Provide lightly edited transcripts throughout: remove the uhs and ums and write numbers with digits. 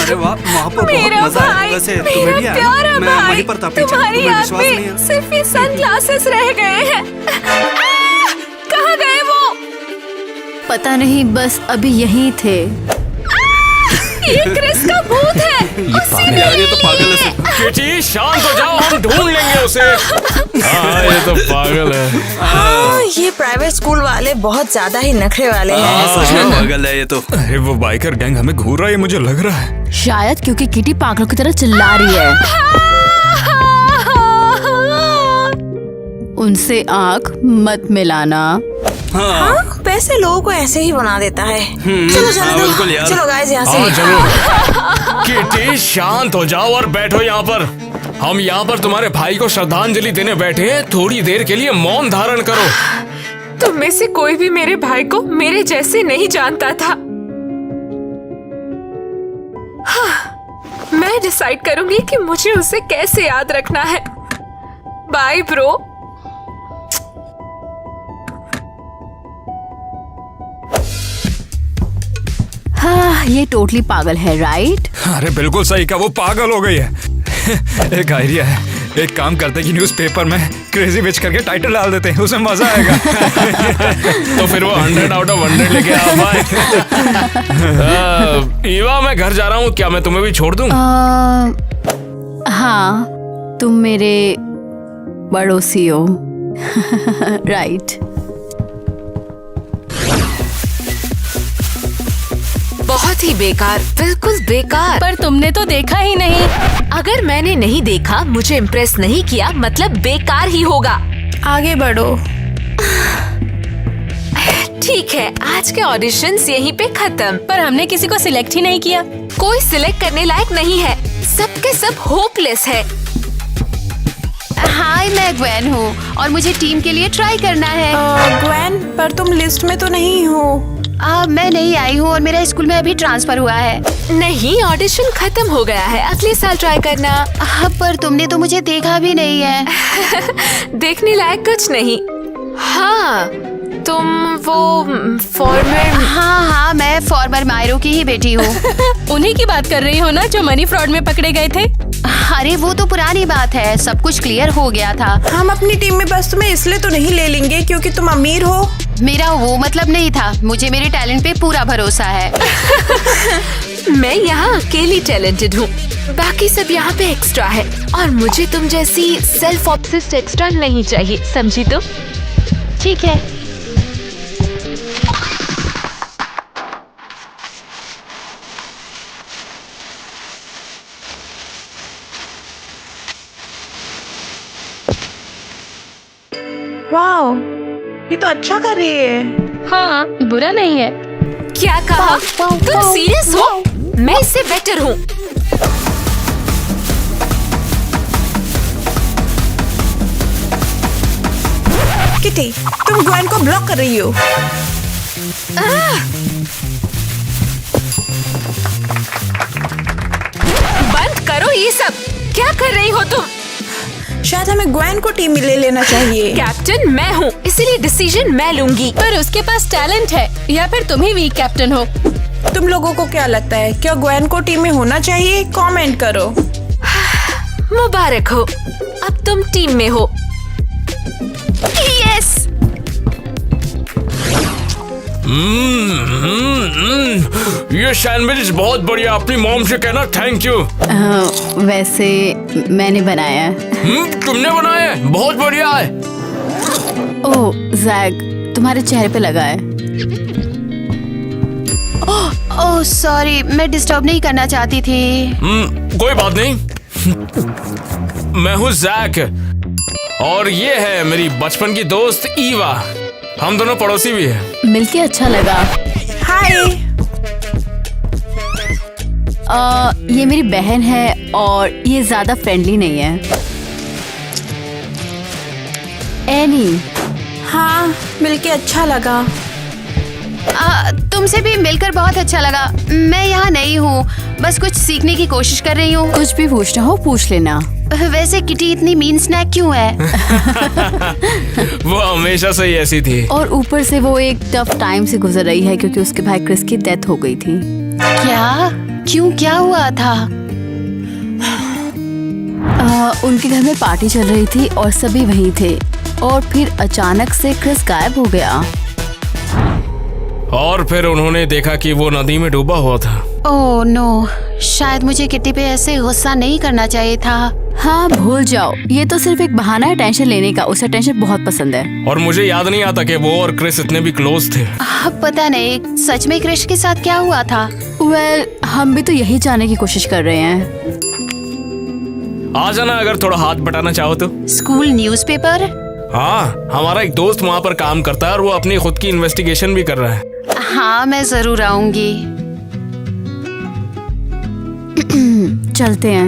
अरे वाह, वहाँ पर मेरा बहुत मजा है। भाई, वैसे मेरा तुम्हें भी आया? प्यारा मैं भाई, वहीं पर था पीछे, तुम्हारी तुम्हें याद विश्वास नहीं में है? सिर्फ ये सनग्लासेस रह गए हैं। कहाँ गए वो? पता नहीं, बस अभी यहीं थे। ये क्रिस का भूत है। उसी ने यार, ये तो पागल है सिर्फ। किटी शांत हो जाओ, हम ढूंढ लेंगे उसे। हाँ, ये तो पागल है। हाँ, ये प्राइवेट स्कूल वाले बहुत ज्यादा ही नखरे वाले हैं। सच में पागल है ये तो। अरे वो बाइकर गैंग हमें घूर रहा है, मुझे लग रहा है। शायद क्योंकि किटी पागलों की तरह चिल्ला रही है। उनसे आंख मत मिलाना। हाँ, वैसे लोगों को ऐसे ही बना देता है। चलो जाने हाँ, दो। बिल्कुल यार। चलो गाइस यहाँ से। हाँ चलो। किटी शांत हो जाओ और बैठो यहाँ पर। हम यहाँ पर तुम्हारे भाई को श्रद्धांजलि देने बैठे हैं, थोड़ी देर के लिए मौन धारण करो। तुम में से कोई भी मेरे भाई को मेरे जैसे नहीं जानता था। हाँ, मैं डिसाइड करूंगी कि मुझे उसे कैसे याद रखना है। Bye bro. हाँ, ये टोटली पागल है, राइट? अरे बिल्कुल सही कहा, वो पागल हो गई है। एक आइडिया है, एक काम करते हैं कि न्यूज़पेपर में क्रेजी विच करके टाइटल डाल देते हैं, उसमें मजा आएगा। तो फिर वो 100 आउट ऑफ 100 लेके आ पाए। ईवा, मैं घर जा रहा हूँ, क्या मैं तुम्हें भी छोड़ दूँ? हाँ, तुम मेरे पड़ोसी हो। राइट। बहुत ही बेकार, बिल्कुल बेकार। पर तुमने तो देखा ही नहीं। अगर मैंने नहीं देखा, मुझे इम्प्रेस नहीं किया, मतलब बेकार ही होगा। आगे बढ़ो। ठीक है, आज के ऑडिशंस यहीं पे खत्म। पर हमने किसी को सिलेक्ट ही नहीं किया। कोई सिलेक्ट करने लायक नहीं है, सबके सब होपलेस है। हाय, मैं ग्वेन हूँ और मुझे टीम के लिए ट्राई करना है। ग्वेन, पर तुम लिस्ट में तो नहीं हो। मैं नहीं आई हूँ और मेरा स्कूल में अभी ट्रांसफर हुआ है। नहीं, ऑडिशन खत्म हो गया है, अगले साल ट्राई करना। पर तुमने तो मुझे देखा भी नहीं है। देखने लायक कुछ नहीं। हाँ, तुम वो फॉर्मर। हाँ, मैं फॉर्मर मायरो की ही बेटी हूँ। उन्हीं की बात कर रही हो ना, जो मनी फ्रॉड में पकड़े गए थे? अरे वो तो पुरानी बात है, सब कुछ क्लियर हो गया था। हम अपनी टीम में बस तुम्हें इसलिए तो नहीं ले लेंगे क्योंकि तुम अमीर हो। मेरा वो मतलब नहीं था, मुझे मेरे टैलेंट पे पूरा भरोसा है। मैं यहाँ अकेली टैलेंटेड हूँ, बाकी सब यहाँ पे एक्स्ट्रा है और मुझे तुम जैसी सेल्फ ऑब्सेस्ड एक्स्ट्रा नहीं चाहिए, समझी तुम? ठीक है। वाओ, ये तो अच्छा कर रही है। हाँ, बुरा नहीं है। क्या कहा? तुम सीरियस हो? मैं इससे बेटर हूँ। किटी, तुम ग्वेन को ब्लॉक कर रही हो। बंद करो ये सब। क्या कर रही हो तुम? शायद हमें ग्वेन को टीम में ले लेना चाहिए। कैप्टन मैं हूँ, इसीलिए डिसीजन मैं लूंगी। पर उसके पास टैलेंट है, या फिर तुम ही वीक कैप्टन हो? तुम लोगों को क्या लगता है, क्या ग्वेन को टीम में होना चाहिए? कमेंट करो। मुबारक हो, अब तुम टीम में हो। यस। ये सैंडविच बहुत बढ़िया, अपनी मॉम से कहना थैंक यू। वैसे मैंने बनाया है। तुमने बनाया है? बहुत बढ़िया है। ओह जैक, तुम्हारे चेहरे पे लगा है। ओह सॉरी, मैं डिस्टर्ब नहीं करना चाहती थी। कोई बात नहीं। मैं हूँ जैक और ये है मेरी बचपन की दोस्त ईवा। हम दोनों पड़ोसी भी हैं। मिलके अच्छा लगा। हाय। ये मेरी बहन है और ये ज्यादा फ्रेंडली नहीं है। एनी। हाँ, मिलके अच्छा लगा। तुमसे भी मिलकर बहुत अच्छा लगा। मैं यहाँ नहीं हूँ, बस कुछ सीखने की कोशिश कर रही हूँ। कुछ भी पूछना हो पूछ लेना। वैसे किटी इतनी मीन स्नैक क्यों है? वो हमेशा से ही ऐसी थी। और ऊपर से वो एक टफ टाइम से गुजर रही है क्योंकि उसके भाई क्रिस की डेथ हो गई थी। क्या? क्यों, क्या हुआ था? उनके घर में पार्टी चल रही थी और सभी वहीं थे और फिर अचानक से क्रिस गायब हो गया। और फिर उन्होंने देखा कि वो नदी में डूबा हुआ था। ओह नो, शायद मुझे किट्टी पे ऐसे गुस्सा नहीं करना चाहिए था। हाँ, भूल जाओ, ये तो सिर्फ एक बहाना है टेंशन लेने का। उसे टेंशन बहुत पसंद है। और मुझे याद नहीं आता कि वो और क्रिस इतने भी क्लोज थे। पता नहीं सच में क्रिश के साथ क्या हुआ था। वेल, हम भी तो यही जानने की कोशिश कर रहे हैं। आ जाना अगर थोड़ा हाथ बटाना चाहो तो। School newspaper? हाँ, हमारा एक दोस्त वहाँ पर काम करता है और वो अपनी खुद की इन्वेस्टिगेशन भी कर रहा है। हाँ, मैं जरूर आऊंगी। चलते हैं।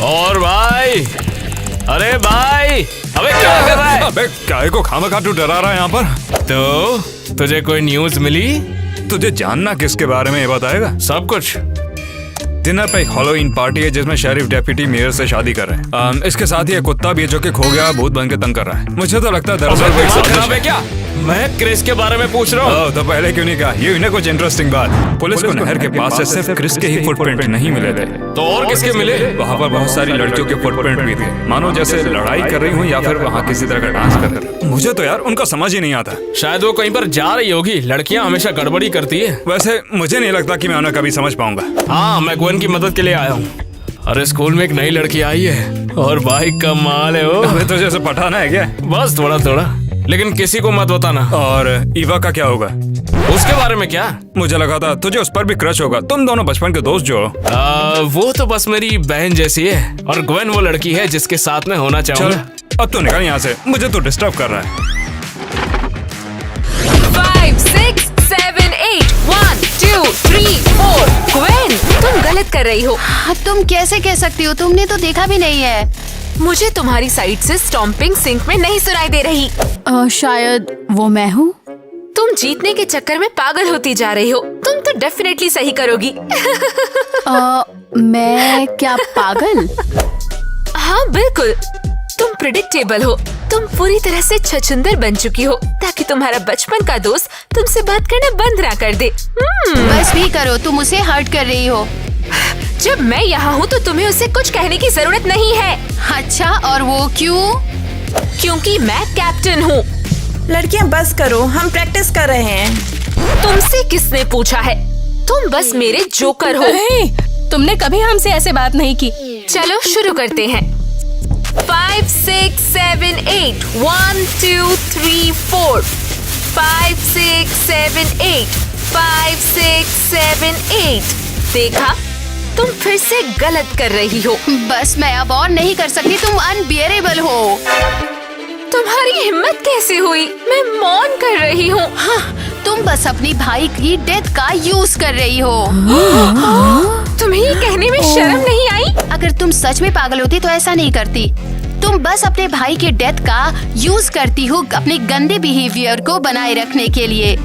और भाई, अरे भाई, अबे क्या कर रहा है? अबे काय को खामखा तू डरा रहा है यहाँ पर? तो तुझे कोई न्यूज़ मिली? तुझे जानना किसके बारे में ये बताएगा? सब कुछ। डिनर पे एक हैलोवीन पार्टी है जिसमें शरीफ डेप्यूटी मेयर से शादी कर रहे हैं। इसके साथ ही एक कुत्ता भी है जो कि खो गया, भूत बन के तंग कर रहा है। मुझे तो लगता है दरअसल वो एक दिमाग साजिश खराब है क्या? मैं क्रिस के बारे में पूछ रहा हूँ। तो पहले क्यों नहीं कहा? ये इन्हें कुछ इंटरेस्टिंग बात। पुलिस को नहर के पास से सिर्फ क्रिस के ही फुटप्रिंट नहीं मिले थे। तो और किसके मिले? वहाँ पर बहुत सारी लड़कियों के फुटप्रिंट भी थे, मानो जैसे लड़ाई कर रही हूँ या फिर वहाँ किसी तरह का डांस कर रही हूँ। मुझे तो यार उनका समझ ही नहीं आता। शायद वो कहीं पर जा रही होगी। लड़कियाँ हमेशा गड़बड़ी करती है। वैसे मुझे नहीं लगता कि मैं उन्हें कभी समझ पाऊंगा। हाँ, मैं ग्वेन की मदद के लिए आया हूँ। अरे स्कूल में एक नई लड़की आई है और भाई कमाल है वो। अबे तुझे ऐसे पठाना है क्या? बस थोड़ा थोड़ा, लेकिन किसी को मत बताना। और ईवा का क्या होगा? उसके बारे में क्या? मुझे लगा था तुझे उस पर भी क्रश होगा। तुम दोनों बचपन के दोस्त जो हो। वो तो बस मेरी बहन जैसी है और ग्वेन वो लड़की है जिसके साथ मैं होना चल चाहूंगा। अब तो निकल यहाँ से, मुझे तो डिस्टर्ब कर रहा है। 5, 6, 7, 8, 1, 2, 3, 4। ग्वेन, तुम गलत कर रही हो। हाँ, तुम कैसे कह सकती हो? तुमने तो देखा भी नहीं है। मुझे तुम्हारी साइड से स्टॉम्पिंग सिंक में नहीं सुनाई दे रही। शायद वो मैं हूँ। तुम जीतने के चक्कर में पागल होती जा रही हो। तुम तो डेफिनेटली सही करोगी। मैं क्या पागल? हाँ बिल्कुल, तुम प्रिडिक्टेबल हो। तुम पूरी तरह से छछुंदर बन चुकी हो ताकि तुम्हारा बचपन का दोस्त तुमसे बात करना बंद ना कर दे। बस भी करो, तुम उसे हर्ट कर रही हो। जब मैं यहाँ हूँ तो तुम्हें उसे कुछ कहने की जरूरत नहीं है। अच्छा, और वो क्यों? क्योंकि मैं कैप्टन हूँ। लड़कियां बस करो, हम प्रैक्टिस कर रहे हैं। तुमसे किसने पूछा है? तुम बस मेरे जोकर हो। तुमने कभी हमसे ऐसे बात नहीं की। चलो शुरू करते हैं। 5, 6, 7, 8, 1, 2, 3, 4। 5, 6, 7, 8, 5, 6, 7, 8। देखा, तुम फिर से गलत कर रही हो। बस मैं अब और नहीं कर सकती, तुम अनबियरेबल हो। तुम्हारी हिम्मत कैसे हुई? मैं मौन कर रही हूँ। हाँ, तुम बस अपनी भाई की डेथ का यूज कर रही हो। तुम्हें ये कहने में शर्म नहीं आई? अगर तुम सच में पागल होती तो ऐसा नहीं करती। तुम बस अपने भाई के डेथ का यूज करती हो अपने गंदे बिहेवियर को बनाए रखने के लिए।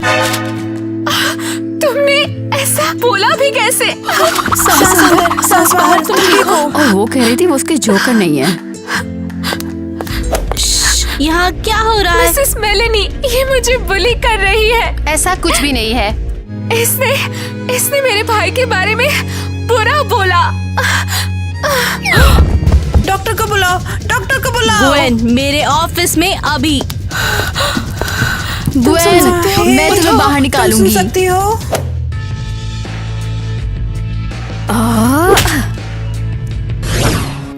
तुमने ऐसा बोला भी कैसे? सांस बाहर, तुम ठीक हो? और वो कह रही थी वो उसके जोकर नहीं है। यहाँ क्या हो रहा है? मिसेस मेलेनी, ये मुझे बुली कर रही है। ऐसा कुछ भी नहीं है। इसने मेरे भाई के बारे में बुरा बोला। डॉक्टर को बुलाओ, डॉक्टर को बुलाओ। ग्वेन, मेरे ऑफिस में अभी। ग्वेन, मैं तुम्हें बाहर निकालूंगी। सुन सकती हो?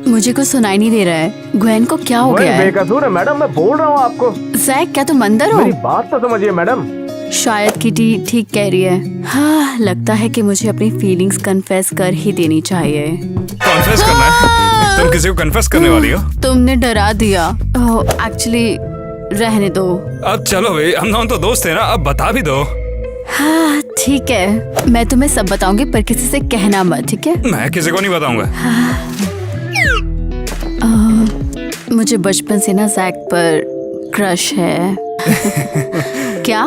मुझे कुछ सुनाई नहीं दे रहा है। ग्वेन को क्या हो गया है? बेकसूर है मैडम, मैं बोल रहा हूँ आपको। जैक, क्या तुम अंदर हो? मेरी बात तो समझिए मैडम। शायद किटी ठीक कह रही है। हाँ, लगता है कि मुझे अपनी फीलिंग्स कन्फेस कर ही देनी चाहिए। कॉन्फेस करना है? तुम किसी को कन्फेस करने वाली हो? तुमने डरा दिया। एक्चुअली रहने दो। अब चलो भाई, हम दोनों तो दोस्त हैं ना, अब बता भी दो। हाँ ठीक है, मैं तुम्हें सब बताऊंगी पर किसी से कहना मत, ठीक है? मैं किसी को नहीं बताऊंगा। मुझे बचपन से ना जैक पर क्रश है। क्या?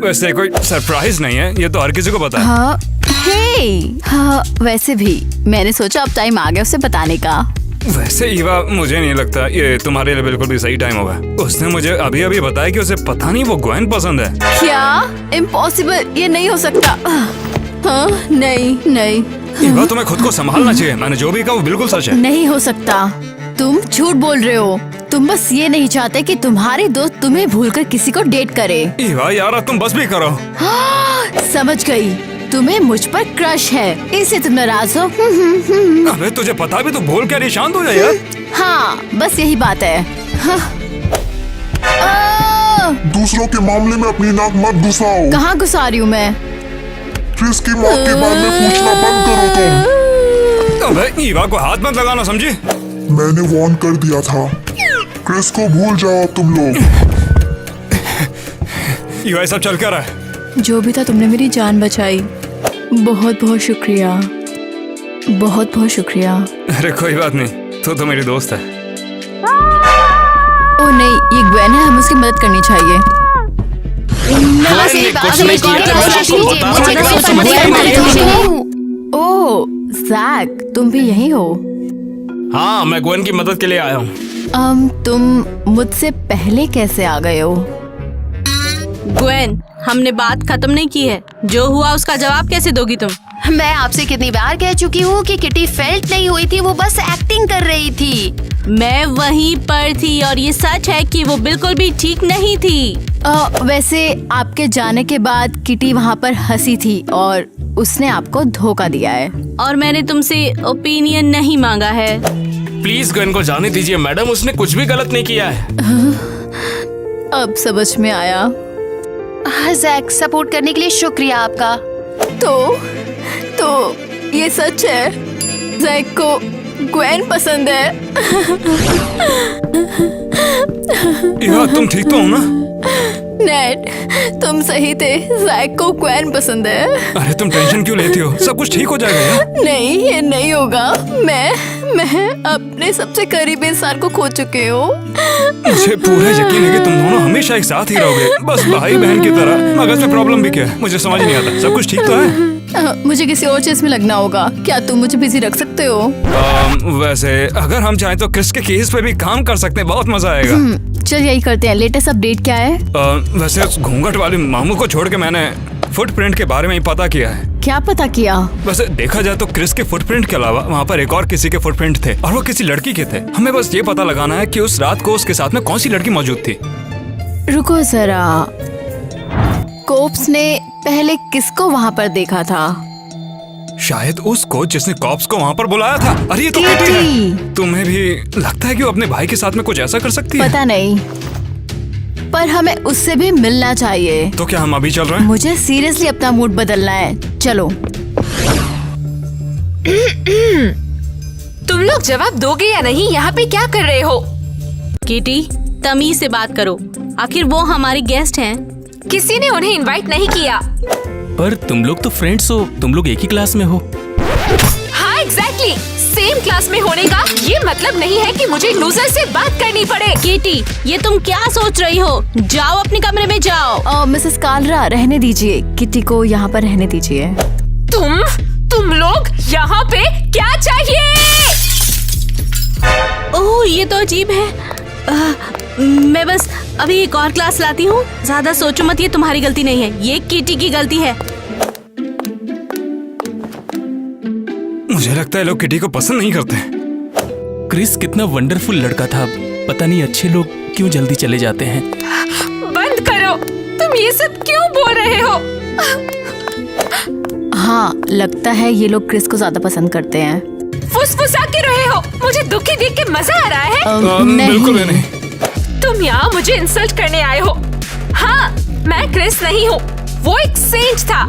वैसे कोई सरप्राइज नहीं है, ये तो हर किसी को पता है। हाँ, हे, हाँ, वैसे भी मैंने सोचा अब टाइम आ गया उसे बताने का। वैसे ईवा, मुझे नहीं लगता ये तुम्हारे लिए बिल्कुल भी सही टाइम होगा। उसने मुझे अभी अभी बताया कि उसे पता नहीं वो ग्वेन पसंद है। क्या? इम्पॉसिबल, ये नहीं हो सकता। हाँ, नहीं नहीं ईवा, तुम्हें खुद को संभालना चाहिए। मैंने जो भी कहा वो बिल्कुल सच है। नहीं हो सकता। तुम झूठ बोल रहे हो। तुम बस ये नहीं चाहते कि तुम्हारे दोस्त तुम्हें भूलकर किसी को डेट करे। ईवा यार, तुम बस भी करो। समझ गई, तुम्हें मुझ पर क्रश है, इससे तुम नाराज हो। अबे तुझे पता भी तो बोल क्या रही, शांत हो जा यार। हाँ, बस यही बात है। दूसरों के मामले में अपनी नाक मत घुसाओ। कहाँ घुसा रही हूँ मैं? क्रिस की मौत के बारे में पूछना बंद करो तुम। अबे ईवा को हाथ मत लगाना, समझी? मैंने वार्न कर दिया था। क्रिस को भूल जाओ तुम लोग। ईवा, ये सब चल क्या रहा है? जो भी था, तुमने मेरी जान बचाई। बहुत बहुत शुक्रिया, बहुत बहुत शुक्रिया। अरे कोई बात नहीं, तो मेरी दोस्त है। ओ नहीं, ये ग्वेन है, हमें उसकी मदद करनी चाहिए। ओह जैक, तुम भी यहीं हो? हाँ, मैं ग्वेन की मदद के लिए आया हूँ। तुम मुझसे पहले कैसे आ गए हो? ग्वेन, हमने बात खत्म नहीं की है। जो हुआ उसका जवाब कैसे दोगी तुम? मैं आपसे कितनी बार कह चुकी हूँ कि किटी फेल्ट नहीं हुई थी, वो बस एक्टिंग कर रही थी। मैं वहीं पर थी और ये सच है कि वो बिल्कुल भी ठीक नहीं थी। वैसे आपके जाने के बाद किटी वहाँ पर हंसी थी और उसने आपको धोखा दिया है। और मैंने तुमसे ओपिनियन नहीं मांगा है। प्लीज ग्वेन को जाने दीजिए मैडम, उसने कुछ भी गलत नहीं किया है। अब समझ में आया। जैक, सपोर्ट करने के लिए शुक्रिया आपका। तो ये सच है, जैक को ग्वेन पसंद है। ईवा, तुम ठीक तो हो ना? नेट, तुम सही थे, जैक को ग्वेन पसंद है। अरे तुम टेंशन क्यों लेती हो? सब कुछ ठीक हो जाएगा यार। नहीं, ये नहीं होगा। मैं अपने सबसे करीबी इंसान को खो चुकी हूँ। मुझे पूरा यकीन है कि तुम दोनों हमेशा एक साथ ही रहोगे, बस भाई बहन की तरह। मगर इसमें प्रॉब्लम भी क्या है, मुझे समझ नहीं आता। सब कुछ ठीक तो है? मुझे किसी और चीज में लगना होगा। क्या तुम मुझे बिजी रख सकते हो? वैसे अगर हम चाहें तो क्रिस के केस पे भी काम कर सकते हैं, बहुत मजा आएगा। चल यही करते हैं। लेटेस्ट अपडेट क्या है? वैसे उस घूंघट वाले मामू को छोड़ के मैंने फुटप्रिंट के बारे में ही पता किया है। क्या पता किया? वैसे देखा जाए तो क्रिस के फुटप्रिंट के अलावा वहाँ पर एक और किसी के फुटप्रिंट थे और वो किसी लड़की के थे। हमें बस ये पता लगाना है कि उस रात को उसके साथ में कौन सी लड़की मौजूद थी। रुको जरा, कोप्स ने पहले किसको वहाँ पर देखा था? शायद उसको जिसने कॉप्स को वहाँ पर बुलाया था। अरे ये तो किटी है। तुम्हें भी लगता है कि वो अपने भाई के साथ में कुछ ऐसा कर सकती है? पता नहीं, पर हमें उससे भी मिलना चाहिए। तो क्या हम अभी चल रहे हैं? मुझे सीरियसली अपना मूड बदलना है। चलो। तुम लोग जवाब दोगे या नहीं? यहाँ पे क्या कर रहे हो? किटी, तमीज से बात करो, आखिर वो हमारी गेस्ट हैं। किसी ने उन्हें इनवाइट नहीं किया। पर तुम लोग तो फ्रेंड्स हो, तुम लोग एक ही क्लास में हो। हाँ एग्जैक्टली, सेम क्लास में होने का ये मतलब नहीं है कि मुझे लूजर से बात करनी पड़े। किटी, ये तुम क्या सोच रही हो? जाओ अपने कमरे में जाओ। मिसेस कालरा, रहने दीजिए, किटी को यहाँ पर रहने दीजिए। तुम लोग यहाँ पे क्या चाहिए? ओह, ये तो अजीब है। मैं बस अभी एक और क्लास लाती हूँ। ज्यादा सोचो मत, ये तुम्हारी गलती नहीं है, ये किटी की गलती है। मुझे लगता है लोग किटी को पसंद नहीं करते। क्रिस कितना वंडरफुल लड़का था, पता नहीं अच्छे लोग क्यों जल्दी चले जाते हैं। बंद करो, तुम ये सब क्यों बोल रहे हो? हाँ, लगता है ये लोग क्रिस को ज्यादा पसंद करते हैं। फुसफुसा के रहे हो, मुझे दुखी देख के मजा आ रहा है। बिल्कुल नहीं। तुम यहाँ मुझे इंसल्ट करने आए हो। हाँ, मैं क्रिस नहीं हूँ, वो एक सेंट था।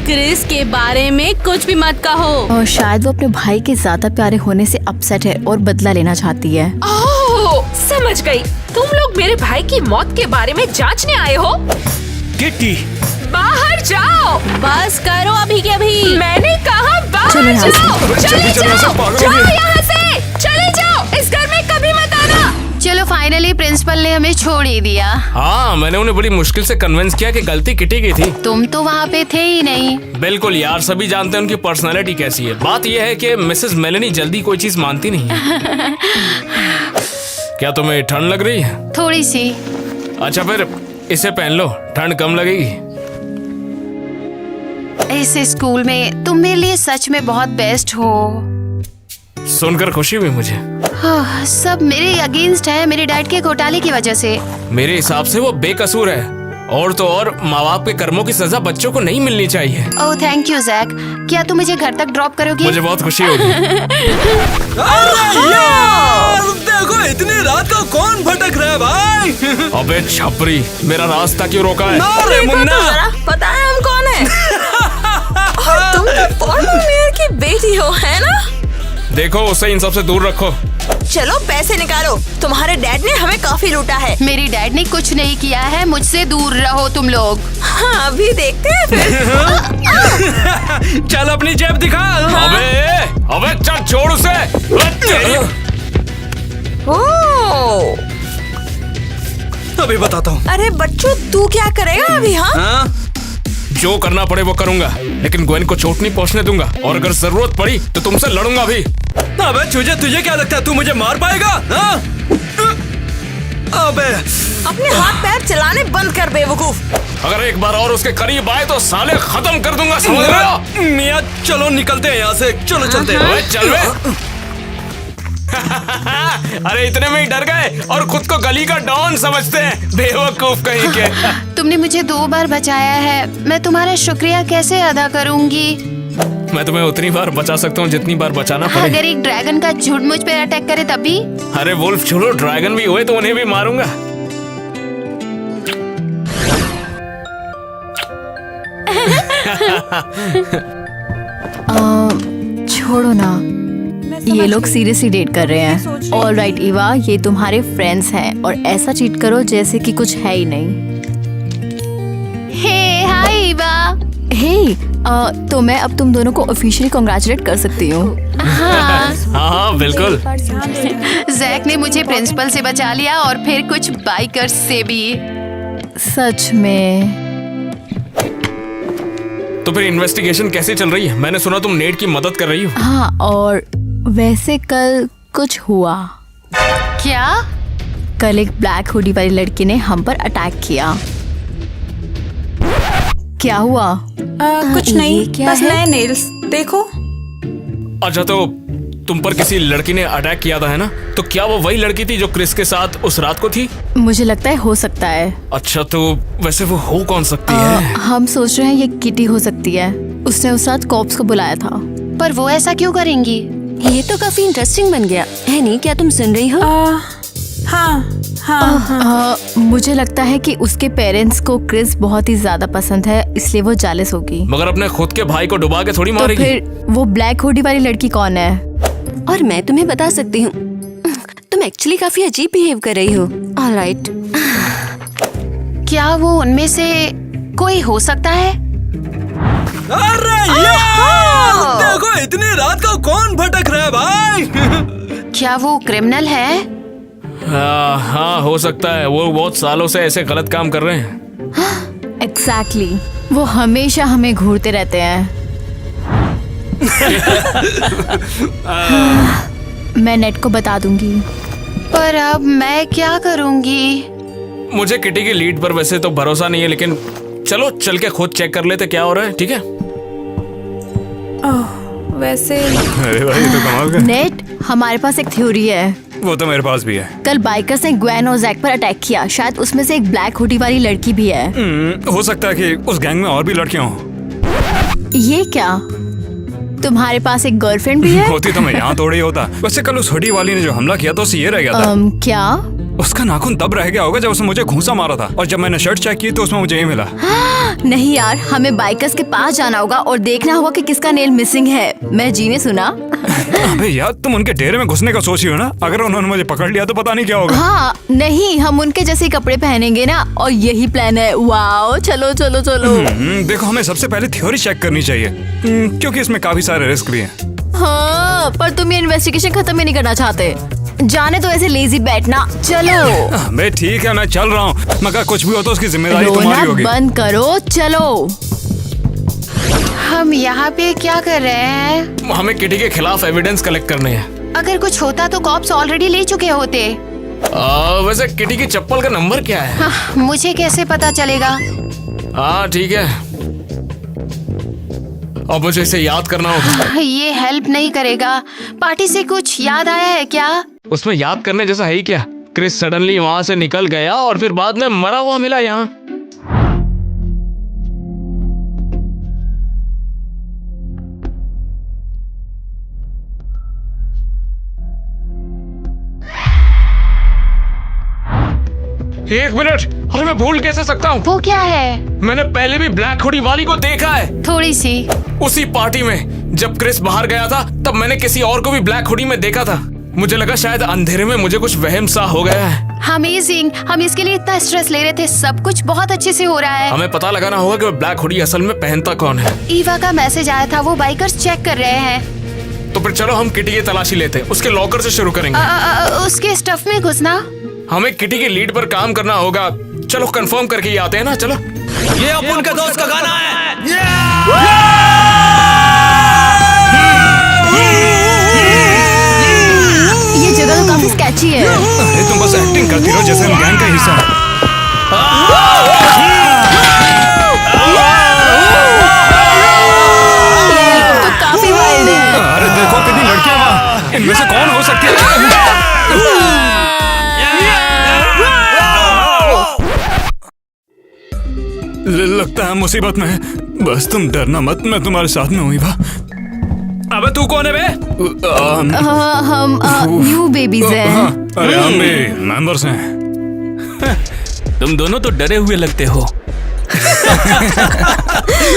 क्रिस के बारे में कुछ भी मत कहो। और शायद वो अपने भाई के ज्यादा प्यारे होने से अपसेट है और बदला लेना चाहती है। ओह, समझ गई। तुम लोग मेरे भाई की मौत के बारे में जांचने आए हो? किटी, बाहर जाओ। बस करो अभी के अभी। मैंने कहा बाहर चलो यहाँ से। जाओ। चले जाओ, पागल हो जाओ गई। यहाँ से, चले जाओ। इस घर में कभी मत आना। चलो फाइनली प्रिंसिपल प्रिंसिपल ने हमें छोड़ ही दिया। हाँ, मैंने उन्हें बड़ी मुश्किल से कन्विंस किया कि गलती किटी की थी। तुम तो वहाँ पे थे ही नहीं। बिल्कुल यार, सभी जानते हैं उनकी पर्सनालिटी कैसी है। बात यह है कि मिसेस मेलेनी जल्दी कोई चीज मानती नहीं है। क्या तुम्हें ठंड लग रही है? थोड़ी सी। अच्छा फिर इसे पहन लो, ठंड कम लगेगी। इस स्कूल में तुम मेरे लिए सच में बहुत बेस्ट हो। सुनकर खुशी हुई मुझे। हाँ, सब मेरे अगेंस्ट है, मेरे डैड के घोटाले की वजह से। मेरे हिसाब से वो बेकसूर है, और तो और माँ बाप के कर्मों की सजा बच्चों को नहीं मिलनी चाहिए। Oh thank you Jack. क्या तुम मुझे घर तक ड्रॉप करोगे? मुझे बहुत खुशी होगी। देखो इतनी रात को कौन भटक रहा है भाई? अबे छपरी, मेरा रास्ता क्यों रोका है? अरे मुन्ना, पता है हम कौन है? और तुम तो फॉर्मर मेयर की बेटी हो, है ना? देखो उसे इन सब से दूर रखो। चलो पैसे निकालो, तुम्हारे डैड ने हमें काफी लूटा है। मेरी डैड ने कुछ नहीं किया है, मुझसे दूर रहो तुम लोग। हाँ, अभी देखते हैं फिर। चल अपनी जेब दिखा। अबे चल छोड़ उसे। ओह, अभी बताता हूँ। अरे बच्चों, तू क्या करेगा अभी? हाँ, जो करना पड़े वो करूंगा, लेकिन ग्वेन को चोट नहीं पहुंचने दूंगा, और अगर जरूरत पड़ी तो तुमसे लड़ूंगा भी। अबे तुझे क्या लगता है तू मुझे मार पाएगा? हाँ? अबे अपने हाथ पैर चलाने बंद कर बेवकूफ। अगर एक बार और उसके करीब आए तो साले खत्म कर दूंगा, समझ रहे हो? मियाँ चलो निकलते हैं यहाँ से, चलो चलते हैं। अबे चल बे। अरे इतने में ही डर गए और खुद को गली का डॉन समझते हैं, बेवकूफ कहीं के। तुमने मुझे 2 बार बचाया है, मैं तुम्हारा शुक्रिया कैसे अदा करूंगी? मैं तुम्हें उतनी बार बचा सकता हूँ जितनी बार बचाना पड़े। अगर एक ड्रैगन का झुंड मुझ पर अटैक करे तभी? अरे वुल्फ छोड़ो, ड्रैगन भी हुए तो उन्हें भी मारूंगा। छोड़ो ना, ये लोग सीरियसली डेट कर रहे हैं। ऑल राइट इवा, ये तुम्हारे फ्रेंड्स हैं और ऐसा चीट करो जैसे कि कुछ है ही नहीं। हे हाय इवा। हे तो मैं अब तुम दोनों को ऑफिशियली कांग्रेचुलेट कर सकती हूँ। हाँ, हाँ बिल्कुल। जैक ने मुझे प्रिंसिपल से बचा लिया और फिर कुछ बाइकर्स से भी। सच में? तो फिर इन्वेस्टिगेशन कैसे चल रही है? मैंने सुना तुम नेट की मदद कर रही हो। हाँ, और वैसे कल कुछ हुआ। क्या? कल एक ब्लैक हुडी वाली लड़की ने हम पर अटैक किया। क्या हुआ? कुछ नहीं, बस नए नेल्स देखो। अच्छा, तो तुम पर किसी लड़की ने अटैक किया था, है ना? तो क्या वो वही लड़की थी जो क्रिस के साथ उस रात को थी? मुझे लगता है हो सकता है। अच्छा, तो वैसे वो हो कौन सकती है? हम सोच रहे हैं ये किटी हो सकती है। उसने उस रात कॉप्स को बुलाया था। पर वो ऐसा क्यों करेंगी? ये तो काफी इंटरेस्टिंग बन गया है नहीं? क्या तुम सुन रही हो? हाँ। मुझे लगता है कि उसके पेरेंट्स को क्रिस बहुत ही ज्यादा पसंद है, इसलिए वो जालिस होगी। मगर अपने खुद के भाई को डुबा के थोड़ी मारेगी। तो फिर वो ब्लैक हुडी वाली लड़की कौन है? और मैं तुम्हें बता सकती हूँ, तुम एक्चुअली काफी अजीब बिहेव कर रही हो। ऑलराइट। क्या वो उनमें से कोई हो सकता है? अरे यार, देखो इतनी रात को कौन भटक रहा है भाई? क्या वो क्रिमिनल है? हाँ हो सकता है, वो बहुत सालों से ऐसे गलत काम कर रहे हैं। एग्जैक्टली, वो हमेशा हमें घूरते रहते हैं। मैं नेट को बता दूंगी। पर अब मैं क्या करूंगी? मुझे किटी की लीड पर वैसे तो भरोसा नहीं है, लेकिन चलो चल के खुद चेक कर लेते क्या हो रहा है, ठीक है? वैसे अरे भाई, तो कमाल का। नेट, हमारे पास एक थ्योरी है। वो तो मेरे पास भी है। कल बाइकर्स ने ग्वेन और जैक पर अटैक किया, शायद उसमें से एक ब्लैक हुडी वाली लड़की भी है। हो सकता है कि उस गैंग में और भी लड़कियां हों। ये क्या, तुम्हारे पास एक गर्लफ्रेंड भी है? होती तो मैं यहाँ थोड़ी ही होता। वैसे कल उस हुडी वाली ने जो हमला किया तो उससे ये रह गया था। क्या? उसका नाखून तब रह गया होगा जब उसने मुझे घूंसा मारा था, और जब मैंने शर्ट चेक की तो उसमें मुझे ये मिला। नहीं यार, हमें बाइकर्स के पास जाना होगा और देखना होगा कि किसका नेल मिसिंग है। मैं जी ने सुना। अबे यार, तुम उनके डेरे में घुसने का सोच रही हो ना? अगर उन्होंने मुझे पकड़ लिया तो पता नहीं क्या होगा। हाँ नहीं, हम उनके जैसे कपड़े पहनेंगे ना, और यही प्लान है। वाओ, चलो चलो चलो। देखो, हमें सबसे पहले थ्योरी चेक करनी चाहिए, क्योंकि इसमें काफी सारे रिस्क भी हैं। हाँ, पर तुम ये इन्वेस्टिगेशन खत्म ही नहीं करना चाहते। जाने तो ऐसे लेजी बैठना, चलो। मैं ठीक है, मैं चल रहा हूँ, मगर कुछ भी हो तो उसकी जिम्मेदारी रोना तुम्हारी होगी। बंद करो, चलो। हम यहाँ पे क्या कर रहे हैं? हमें किटी के खिलाफ एविडेंस कलेक्ट करने हैं। अगर कुछ होता तो कॉप्स ऑलरेडी ले चुके होते। वैसे किटी की चप्पल का नंबर क्या है? हाँ, मुझे कैसे पता चलेगा? हाँ ठीक है, अब मुझे इसे याद करना होगा। ये हेल्प नहीं करेगा। पार्टी से कुछ याद आया है क्या? उसमें याद करने जैसा है ही क्या? क्रिस सडनली वहाँ से निकल गया और फिर बाद में मरा हुआ मिला यहाँ। एक मिनट, अरे मैं भूल कैसे सकता हूँ? वो क्या है? मैंने पहले भी ब्लैक हुडी वाली को देखा है। थोड़ी सी। उसी पार्टी में जब क्रिस बाहर गया था तब मैंने किसी और को भी ब्लैक हुडी में देखा था। मुझे लगा शायद अंधेरे में मुझे कुछ वहम सा हो गया है। अमेजिंग, हम इसके लिए इतना स्ट्रेस ले रहे थे, सब कुछ बहुत अच्छे से हो रहा है। हमें पता लगाना होगा कि वो ब्लैक हुडी असल में पहनता कौन है। ईवा का मैसेज आया था, वो बाइकर्स चेक कर रहे हैं। तो फिर चलो हम किटी की तलाशी लेते हैं। उसके लॉकर से शुरू करेंगे। उसके स्टफ में घुसना। हमें किटी की लीड पर काम करना होगा। चलो कंफर्म करके ही आते हैं ना। चलो, ये अपन का दोस्त का गाना है। ये जगह तो काफी स्केची है। अरे तुम बस एक्टिंग करती रहो जैसे हम गैंग का हिस्सा है। तो काफी वाइल्ड है। अरे देखो कितनी लड़कियां वहाँ, इनमें से कौन हो सकती है? लगता है मुसीबत में है। बस तुम डरना मत, मैं तुम्हारे साथ में हूँ ईवा। अबे तू कौन है बे? हम न्यू बेबीज हैं। अरे हम भी मेंबर्स हैं। तुम दोनों तो डरे हुए लगते हो।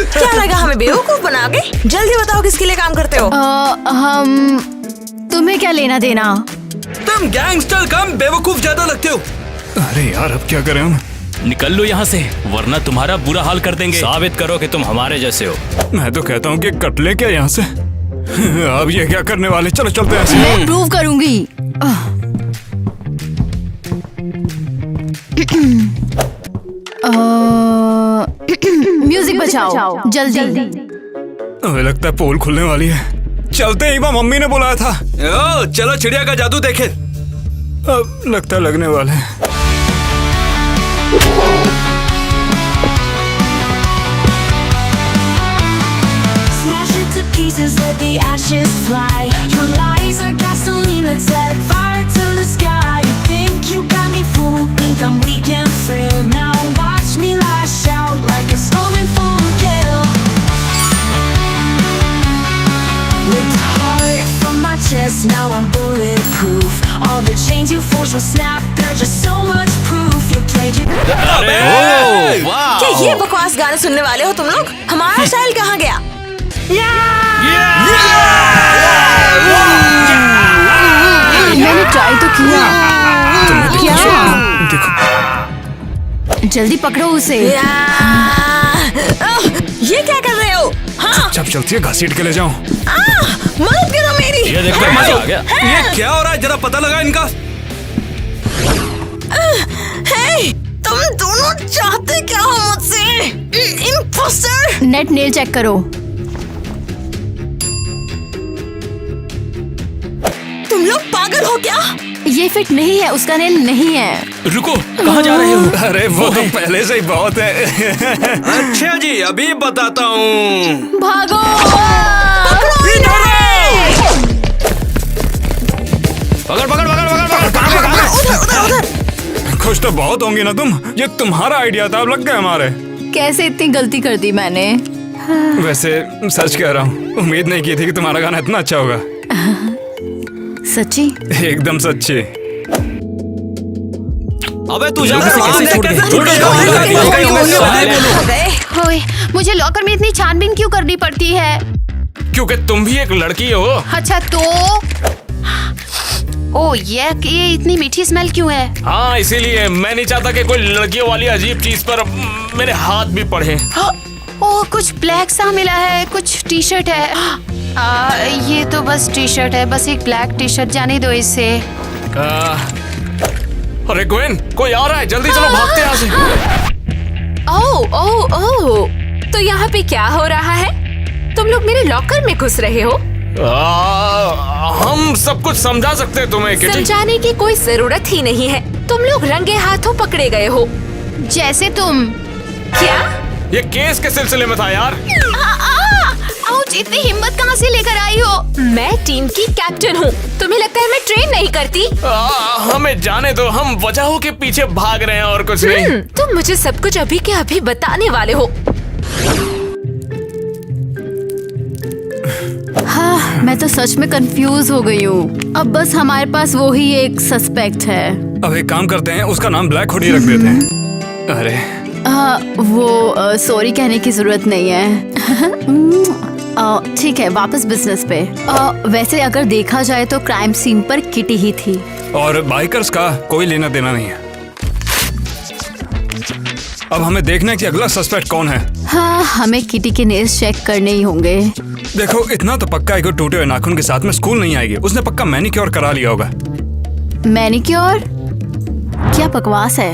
क्या लगा हमें बेवकूफ बना के? जल्दी बताओ किसके लिए काम करते हो? हम तुम्हें क्या लेना देना? तुम गैंगस्टर कम बेवकूफ ज्यादा लगते हो। अरे यार अब क्या करें हम? निकल लो यहाँ से, वरना तुम्हारा बुरा हाल कर देंगे। साबित करो कि तुम हमारे जैसे हो। मैं तो कहता हूँ कि कट ले क्या यहाँ से। अब ये क्या करने वाले? चलो चलते हैं। मैं प्रूव करूंगी। म्यूजिक बजाओ जल्दी। हमें लगता है पोल खुलने वाली है। चलते हैं ईवा, मम्मी ने बुलाया था। ओ, चलो चिड़िया का जादू देखे। अब लगता है लगने वाले हैं। Smash it to pieces, let the ashes fly. Your lies are gasoline that set fire to the sky. You think you got me fooled, think I'm weak and frail. Now watch me lash out like a storm in full gale. Ripped heart from my chest, now I'm bulletproof. All the chains you forged will snap, they're just so much proof. You played your... क्या ये बकवास गाने सुनने वाले हो तुम लोग? हमारा स्टाइल कहाँ गया? मैंने ट्राई तो किया। क्या? जल्दी पकड़ो उसे। ये क्या कर रहे हो? हाँ? जब चलती है घसीट के ले जाऊं। मदद करो मेरी। ये देखो मजा आ गया। ये क्या हो रहा है? जरा पता लगा इनका। हे, तुम दोनों चाहते क्या हो मुझसे? इम्पोस्टर। नेट नेल चेक करो। तुम लोग पागल हो क्या? ये फिट नहीं है, उसका नेल नहीं है। रुको, कहाँ जा रहे हो? अरे वो तो पहले से ही बहुत है। अच्छा जी, अभी बताता हूँ। भागो! पकड़ पकड़ पकड़ पकड़ पकड़। उधर। खुश तो बहुत होंगी ना तुम। ये तुम्हारा आइडिया था, अब लग गए हमारे। कैसे इतनी गलती कर दी मैंने? वैसे सच कह रहा हूँ, उम्मीद नहीं की थी कि तुम्हारा गाना इतना अच्छा होगा। सच्ची? एकदम सच्ची। अबे तू जा ओए, मुझे लॉकर में इतनी छानबीन क्यों करनी पड़ती है? क्योंकि तुम भी एक लड़की हो। अच्छा तो ओ ये इतनी मीठी स्मेल क्यों है? हाँ इसीलिए मैं नहीं चाहता कि कोई लड़कियों वाली अजीब चीज पर मेरे हाथ भी पड़े। ओ कुछ ब्लैक सा मिला है, कुछ टी शर्ट है। ये तो बस टी शर्ट है, बस एक ब्लैक टी शर्ट, जाने दो इसे। अरे ग्वेन, कोई आ रहा है, जल्दी चलो भागते हैं यहाँ से। ओह ओह ओह, तो यहाँ पे क्या हो रहा है? तुम लोग मेरे लॉकर में घुस रहे हो? हम सब कुछ समझा सकते हैं तुम्हें किटी। समझाने की कोई जरूरत ही नहीं है, तुम लोग रंगे हाथों पकड़े गए हो। जैसे तुम। क्या? ये केस के सिलसिले में था यार। आउच, इतनी हिम्मत कहाँ से लेकर आई हो? मैं टीम की कैप्टन हूँ, तुम्हें लगता है मैं ट्रेन नहीं करती? हमें जाने दो, हम वजहों के पीछे भाग रहे हैं और कुछ नहीं। तुम मुझे सब कुछ अभी के अभी बताने वाले हो। हाँ, मैं तो सच में कंफ्यूज हो गई हूँ। अब बस हमारे पास वो ही एक सस्पेक्ट है। अब एक काम करते हैं, उसका नाम ब्लैक हुडी रख देते हैं। अरे वो सॉरी कहने की जरूरत नहीं है। ठीक है, वापस बिजनेस पे। वैसे अगर देखा जाए तो क्राइम सीन पर किटी ही थी और बाइकर्स का कोई लेना देना नहीं है। अब हमें देखना है कि अगला सस्पेक्ट कौन है। हाँ, हमें किटी के नेल्स चेक करने ही होंगे। देखो, इतना तो पक्का है कि टूटे हुए नाखून के साथ में स्कूल नहीं आएगी। उसने पक्का मैनिक्योर करा लिया होगा। मैनिक्योर? क्या बकवास है।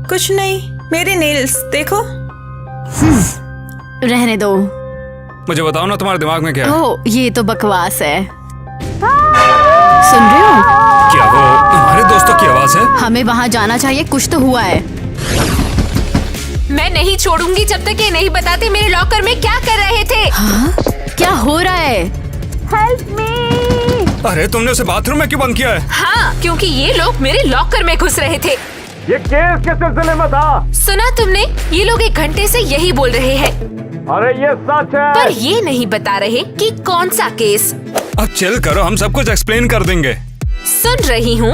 कुछ नहीं, मेरे नेल्स देखो। रहने दो। मुझे बताओ ना, तुम्हारे दिमाग में क्या है? ओह, ये तो बकवास है। सुन रहे हो? क्या वो हमारे दोस्तों की आवाज है? हमें वहाँ जाना चाहिए, कुछ तो हुआ है। मैं नहीं छोड़ूंगी जब तक ये नहीं बताते मेरे लॉकर में क्या कर रहे थे। हाँ? क्या हो रहा है? Help me! अरे तुमने उसे बाथरूम में क्यों बंद किया है? हाँ, क्योंकि ये लोग मेरे लॉकर में घुस रहे थे। ये केस के सिलसिले में था। सुना तुमने? ये लोग 1 घंटे से यही बोल रहे हैं। अरे ये सच है। पर ये नहीं बता रहे कि कौन सा केस। अब चिल करो, हम सब कुछ एक्सप्लेन कर देंगे। सुन रही हूँ।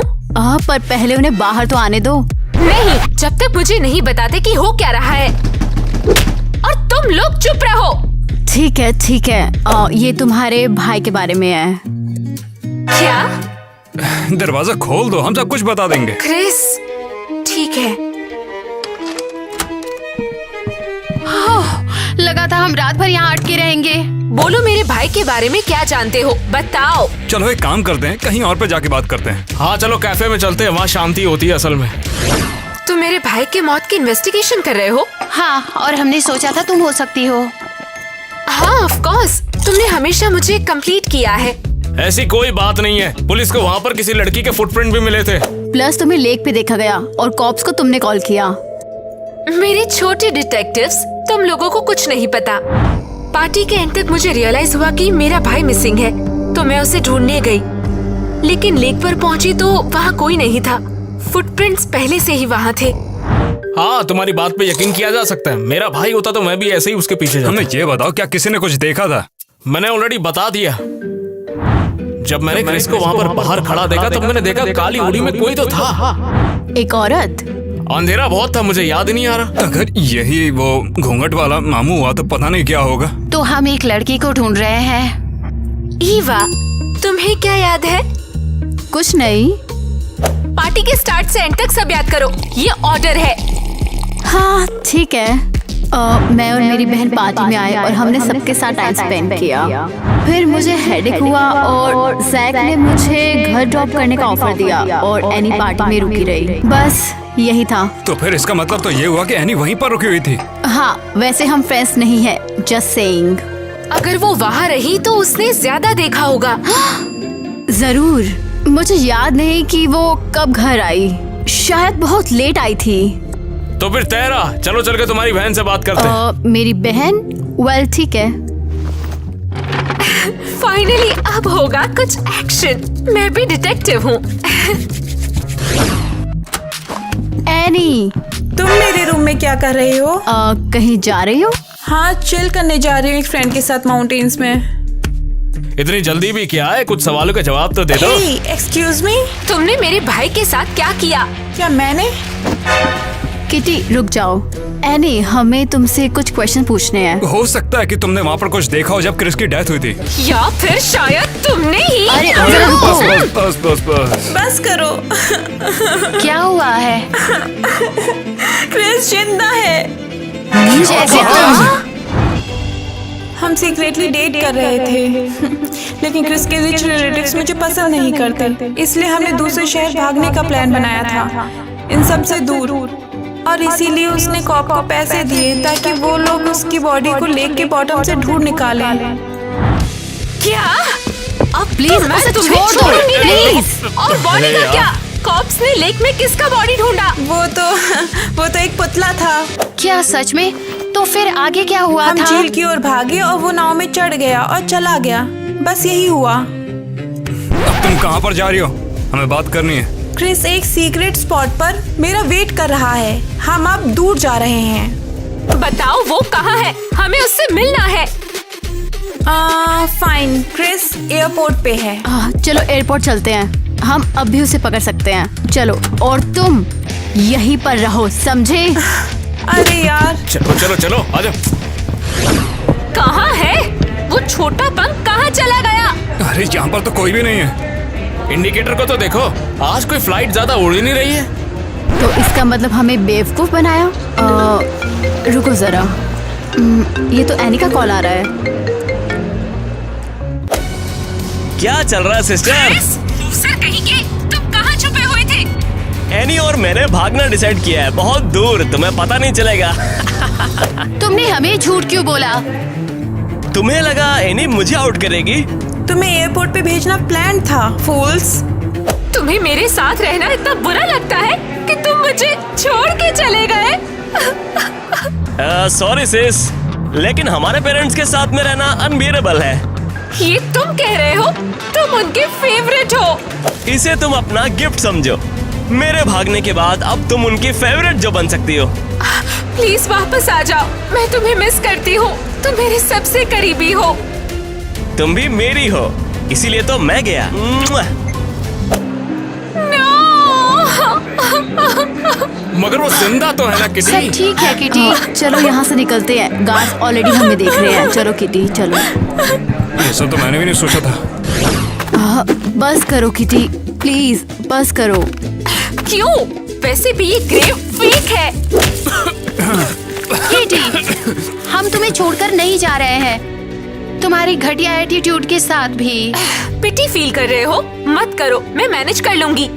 पर पहले उन्हें बाहर तो आने दो। नहीं, जब तक मुझे नहीं बताते कि हो क्या रहा है। और तुम लोग चुप रहो। ठीक है ठीक है। ये तुम्हारे भाई के बारे में है। क्या? दरवाजा खोल दो, हम सब कुछ बता देंगे। क्रिस, ठीक है। लगा था हम रात भर यहाँ अटके रहेंगे। बोलो, मेरे भाई के बारे में क्या जानते हो, बताओ। चलो एक काम करते हैं, कहीं और पे जाके बात करते हैं। हाँ चलो, कैफे में चलते हैं, वहाँ शांति होती है असल में। तुम मेरे भाई के मौत की इन्वेस्टिगेशन कर रहे हो? हाँ, और हमने सोचा था तुम हो सकती हो। हाँ, ऑफ कोर्स, तुमने हमेशा मुझे कंप्लीट किया है। ऐसी कोई बात नहीं है, पुलिस को वहाँ पर किसी लड़की के फुटप्रिंट भी मिले थे। प्लस तुम्हें लेक पे देखा गया और कॉप्स को तुमने कॉल किया। मेरे छोटे डिटेक्टिव्स, तुम लोगों को कुछ नहीं पता। पार्टी के एंड तक मुझे रियलाइज हुआ कि मेरा भाई मिसिंग है, तो मैं उसे ढूंढने गई। लेकिन लेक पर पहुंची तो वहाँ कोई नहीं था। फुटप्रिंट्स पहले से ही वहाँ थे। हाँ, तुम्हारी बात पे यकीन किया जा सकता है। मेरा भाई होता तो मैं भी ऐसे ही उसके पीछे जाता। हमें ये बताओ, क्या किसी ने कुछ देखा था? मैंने ऑलरेडी बता दिया। जब मैंने क्रिस को वहाँ पर बाहर खड़ा देखा तब मैंने देखा काली हुडी में कोई तो था। एक औरत? अंधेरा बहुत था, मुझे याद ही नहीं आ रहा। अगर यही वो घूंघट वाला मामू हुआ तो पता नहीं क्या होगा। तो हम एक लड़की को ढूंढ रहे हैं। ईवा, तुम्हें क्या याद है? कुछ नहीं। पार्टी के स्टार्ट से एंड तक सब याद करो, ये ऑर्डर है। हाँ ठीक है। मैं और मेरी बहन पार्टी में आए और हमने सबके साथ टाइम स्पेंड किया। फिर मुझे हेडेक हुआ और जैक ने मुझे घर ड्रॉप करने का ऑफर दिया और एनी पार्टी में रुकी रही। बस यही था। तो फिर इसका मतलब तो ये हुआ कि एनी वहीं पर रुकी हुई थी। हाँ, वैसे हम फ्रेंड्स नहीं है, जस्ट सेइंग। अगर वो वहाँ रही तो उसने ज्यादा देखा होगा। जरूर। मुझे याद नहीं कि वो कब घर आई, शायद बहुत लेट आई थी। तो फिर तेरा, चलो चल के तुम्हारी बहन से बात करते हैं। मेरी बहन? वेल ठीक है। फाइनली अब होगा कुछ एक्शन। मैं भी डिटेक्टिव हूँ। एनी, तुम मेरे रूम में क्या कर रहे हो? कहीं जा रही हो? हाँ, चिल करने जा रही हूँ एक फ्रेंड के साथ माउंटेन्स में। इतनी जल्दी भी क्या है, कुछ सवालों का जवाब तो दे दो। एक्सक्यूज मी, तुमने मेरे भाई के साथ क्या किया? क्या मैंने? किटी रुक जाओ। एनी, हमें तुमसे कुछ क्वेश्चन पूछने हैं। हो सकता है कि तुमने वहाँ पर कुछ देखा हो जब क्रिस की डेथ हुई थी। या फिर शायद तुमने ही। अरे बस करो। क्या हुआ है? क्रिस जिंदा है। जैसे हम सीक्रेटली डेट कर रहे थे लेकिन क्रिस के रिच रिलेटिव्स मुझे पसंद नहीं करते, इसलिए हमने दूसरे शहर भागने का प्लान बनाया था, इन सब से दूर। और इसीलिए उसने कॉप को पैसे दिए ताकि वो लोग उसकी बॉडी को लेक के बॉटम से ढूंढ निकालें। क्या? अब प्लीज उसे छोड़ दो प्लीज। और बॉडी का क्या? कॉप्स ने लेक में किसका बॉडी ढूंढा? वो तो एक पुतला था। क्या सच में? तो फिर आगे क्या हुआ हम था? झील की ओर भागे और वो नाव में चढ़ गया और चला गया, बस यही हुआ। अब तुम कहाँ पर जा रही हो? हमें बात करनी है। क्रिस एक सीक्रेट स्पॉट पर मेरा वेट कर रहा है, हम अब दूर जा रहे हैं। बताओ वो कहाँ है, हमें उससे मिलना है। फाइन, क्रिस एयरपोर्ट पे है। चलो एयरपोर्ट चलते हैं, हम अब भी उसे पकड़ सकते हैं। चलो, और तुम यहीं पर रहो, समझे? अरे यार चलो चलो चलो आ जाओ। कहाँ है वो छोटा पंख? कहाँ चला गया? अरे यहाँ पर तो कोई भी नहीं है। इंडिकेटर को तो देखो, आज कोई फ्लाइट ज्यादा उड़ ही नहीं रही है। तो इसका मतलब हमें बेवकूफ बनाया। रुको जरा, ये तो एनी का कॉल आ रहा है। क्या चल रहा है सिस्टर? सर कहिए, तुम कहाँ छुपे हुए थे? एनी और मैंने भागना डिसाइड किया है, बहुत दूर, तुम्हें पता नहीं चलेगा। तुमने हमें झूठ क्यों बोला? तुम्हें लगा एनी मुझे आउट करेगी? तुम्हें एयरपोर्ट पे भेजना प्लान था, फूल्स। तुम्हें मेरे साथ रहना इतना बुरा लगता है कि तुम मुझे छोड़ के चले गए? सॉरी सिस, लेकिन हमारे पेरेंट्स के साथ में रहना अनबियरेबल है। ये तुम कह रहे हो? तुम उनके फेवरेट हो। इसे तुम अपना गिफ्ट समझो। मेरे भागने के बाद अब तुम उनकी फेवरेट जो बन सकती हो। प्लीज वापस आ जाओ, मैं तुम्हें मिस करती हूँ, तुम मेरे सबसे करीबी हो। तुम भी मेरी हो, इसीलिए तो मैं गया। मगर वो जिंदा तो है ना किटी? सब ठीक है किटी। चलो यहाँ से निकलते हैं, गार्ड्स ऑलरेडी हमें देख रहे हैं। चलो किटी चलो। ये सब तो मैंने भी नहीं सोचा था। बस करो किटी, प्लीज बस करो। क्यों? वैसे भी ये ग्रेव फेक है। किटी, हम तुम्हें छोड़कर नहीं जा रहे हैं, तुम्हारी घटिया एटीट्यूड के साथ भी। पिटी फील कर रहे हो? मत करो, मैं मैनेज कर लूंगी।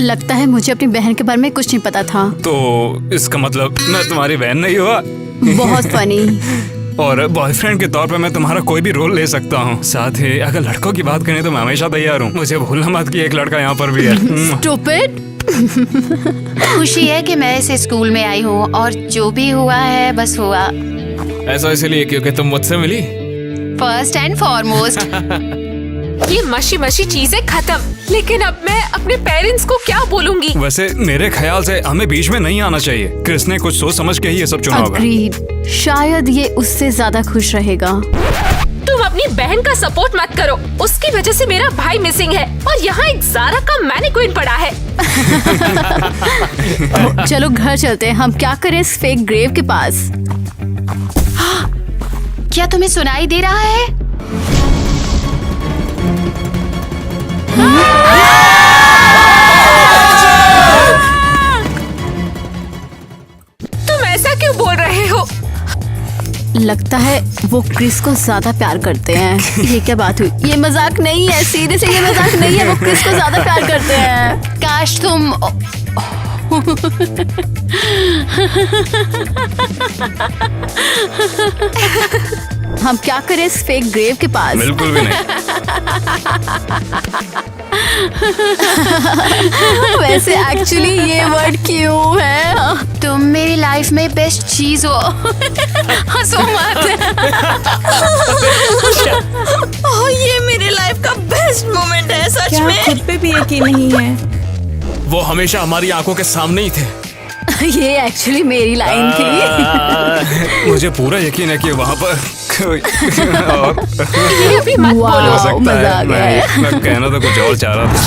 लगता है मुझे अपनी बहन के बारे में कुछ नहीं पता था। तो इसका मतलब मैं तुम्हारी बहन नहीं हुआ? बहुत फनी। और बॉयफ्रेंड के तौर पे मैं तुम्हारा कोई भी रोल ले सकता हूँ। साथ ही अगर लड़कों की बात करें तो मैं हमेशा तैयार हूँ। मुझे भूलना मत कि एक लड़का यहाँ पर भी है। Stupid। खुशी है कि मैं इस स्कूल में आई हूँ और जो भी हुआ है बस हुआ। ऐसा इसलिए क्योंकि तुम मुझसे मिली? First and foremost. ये मशी मशी चीजें खत्म, लेकिन अब मैं अपने पेरेंट्स को क्या बोलूंगी? वैसे मेरे ख्याल से हमें बीच में नहीं आना चाहिए। क्रिस ने कुछ सोच समझ के ही ये सब चुना होगा। Agreed। शायद ये उससे ज्यादा खुश रहेगा। तुम अपनी बहन का सपोर्ट मत करो, उसकी वजह से मेरा भाई मिसिंग है और यहाँ एक ज़ारा का मैनिक्विन पड़ा है। चलो घर चलते हैं, हम क्या करें इस फेक ग्रेव के पास। क्या तुम्हें सुनाई दे रहा है? तुम ऐसा क्यों बोल रहे हो? लगता है वो क्रिस को ज्यादा प्यार करते हैं। ये क्या बात हुई? ये मजाक नहीं है, सीरियसली ये मजाक नहीं है। वो क्रिस को ज्यादा प्यार करते हैं। काश तुम हम क्या करें इस फेक ग्रेव के पास? बिल्कुल भी नहीं। वैसे एक्चुअली ये वर्ड क्यों है? तुम मेरी लाइफ में बेस्ट चीज हो। हंसो मत। ये मेरी लाइफ का बेस्ट मोमेंट है, सच क्या में। खुद पे भी यकीन नहीं है। वो हमेशा हमारी आंखों के सामने ही थे। ये एक्चुअली मेरी लाइन थी। मुझे पूरा यकीन है कि वहाँ पर कोई और ये भी मत बोलो। हो सकता मजा आ है। गया। मैं कहना तो कुछ और चाह रहा था।